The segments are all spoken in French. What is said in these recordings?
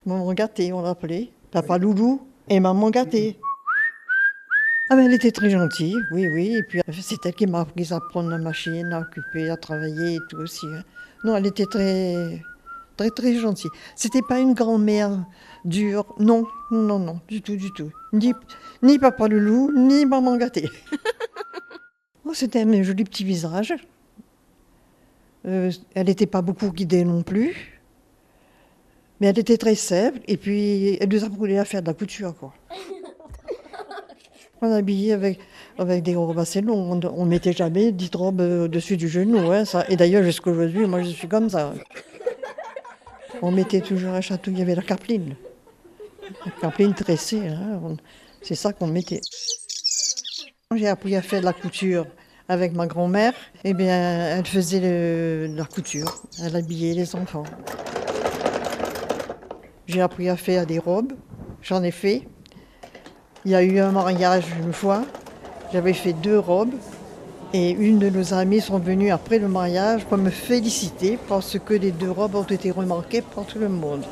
Maman gâtée, on l'appelait. Papa Loulou et maman gâtée. Ah ben elle était très gentille, oui, oui. Et puis c'est elle qui m'a appris à prendre la machine, à occuper, à travailler et tout aussi. Hein. Non, elle était très, très, très gentille. C'était pas une grand-mère dure, non, non, non, du tout, du tout. Ni papa Loulou, ni maman gâtée. Oh, c'était un joli petit visage. Elle n'était pas beaucoup guidée non plus. Mais elle était très simple. Et puis, elle nous apprenait à faire de la couture, quoi. On habillait avec des robes assez longues. On ne mettait jamais 10 robes au-dessus du genou. Hein, ça. Et d'ailleurs, jusqu'à aujourd'hui, moi, je suis comme ça. On mettait toujours un château. Il y avait la capeline. La capeline tressée. Hein, c'est ça qu'on mettait. J'ai appris à faire de la couture avec ma grand-mère. Eh bien, elle faisait la couture. Elle habillait les enfants. J'ai appris à faire des robes. J'en ai fait. Il y a eu un mariage une fois, j'avais fait 2 robes et une de nos amies sont venues après le mariage pour me féliciter parce que les 2 robes ont été remarquées par tout le monde.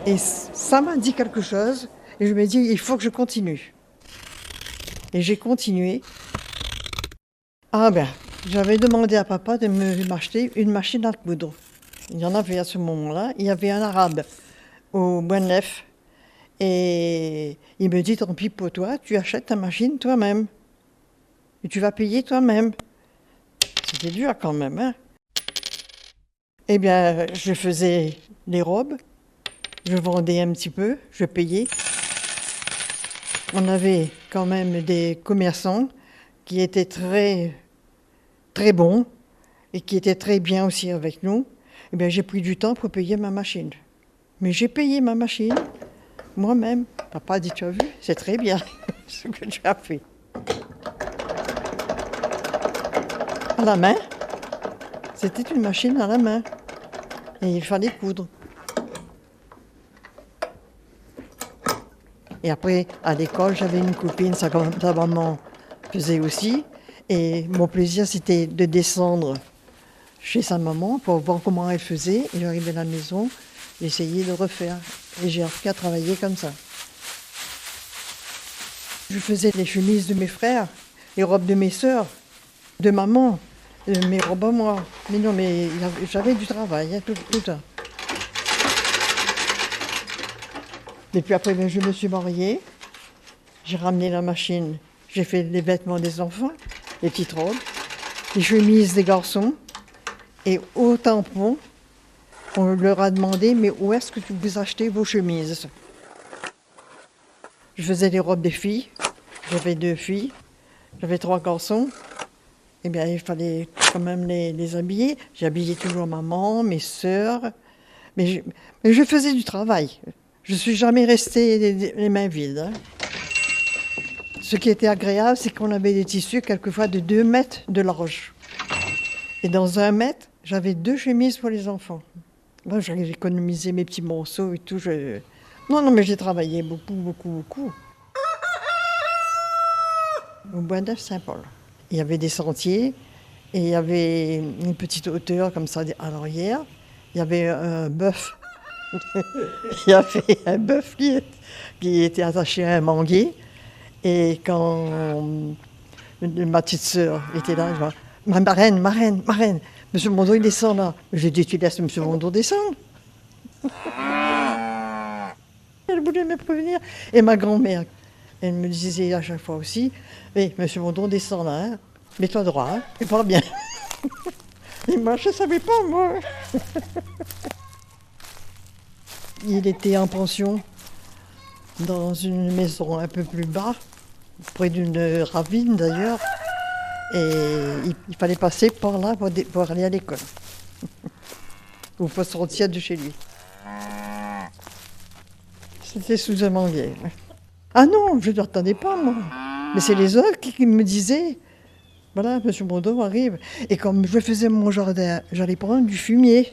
Et ça m'a dit quelque chose et je me dis il faut que je continue. Et j'ai continué. Ah ben, j'avais demandé à papa de m'acheter une machine à coudre. Il y en avait à ce moment-là, il y avait un arabe au Bois Neuf. Et il me dit, tant pis pour toi, tu achètes ta machine toi-même. Et tu vas payer toi-même. C'était dur quand même, hein. Eh bien, je faisais les robes, je vendais un petit peu, je payais. On avait quand même des commerçants qui étaient très, très bons et qui étaient très bien aussi avec nous. Eh bien, j'ai pris du temps pour payer ma machine. Mais j'ai payé ma machine. Moi-même, papa a dit, tu as vu, c'est très bien ce que tu as fait. À la main, c'était une machine à la main. Et il fallait coudre. Et après, à l'école, j'avais une copine, sa maman faisait aussi. Et mon plaisir, c'était de descendre chez sa maman pour voir comment elle faisait. Et j'arrivais à la maison, j'essayais de refaire. Et j'ai appris à travailler comme ça. Je faisais les chemises de mes frères, les robes de mes sœurs, de maman, mes robes à moi. Mais non, mais j'avais du travail, hein, tout le temps. Et puis après, je me suis mariée. J'ai ramené la machine. J'ai fait les vêtements des enfants, les petites robes, les chemises des garçons. Et au tampon, on leur a demandé, mais où est-ce que vous achetez vos chemises? Je faisais les robes des filles. J'avais 2 filles. J'avais 3 garçons. Eh bien, il fallait quand même les habiller. J'habillais toujours maman, mes sœurs. Mais je faisais du travail. Je ne suis jamais restée les mains vides. Hein. Ce qui était agréable, c'est qu'on avait des tissus quelquefois de 2 mètres de large. Et dans 1 mètre, j'avais 2 chemises pour les enfants. Moi, j'ai économisé mes petits morceaux et tout. Non, mais j'ai travaillé beaucoup, beaucoup, beaucoup. Au Bois Neuf Saint-Paul. Il y avait des sentiers et il y avait une petite hauteur comme ça à l'arrière. Il y avait un bœuf. Il y avait un bœuf qui était attaché à un manguier. Et quand ma petite sœur était là, je dis, marraine, Monsieur Mondon, il descend là. J'ai dit, tu laisses Monsieur Mondon descendre. Elle voulait me prévenir. Et ma grand-mère, elle me disait à chaque fois aussi, hey, Monsieur Mondon, descend là, hein. Mets-toi droit, hein. Et parle bien. Et moi, je ne savais pas, moi. Il était en pension dans une maison un peu plus bas, près d'une ravine d'ailleurs. Et il fallait passer par là pour aller à l'école. Ou pour sortir de chez lui. C'était sous un manguier. Ah non, je ne l'attendais pas, moi. Mais c'est les autres qui me disaient, voilà, Monsieur Mondon arrive. Et comme je faisais mon jardin, j'allais prendre du fumier.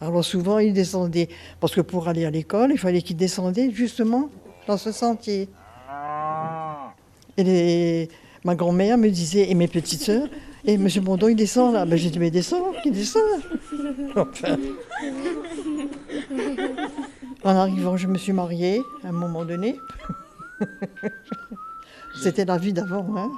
Alors souvent, il descendait. Parce que pour aller à l'école, il fallait qu'il descendait justement dans ce sentier. Et ma grand-mère me disait, et mes petites sœurs, et Monsieur Mondon, il descend là. Ben, j'ai dit, mais descend, il descend. Enfin, En arrivant, je me suis mariée à un moment donné. C'était la vie d'avant, hein.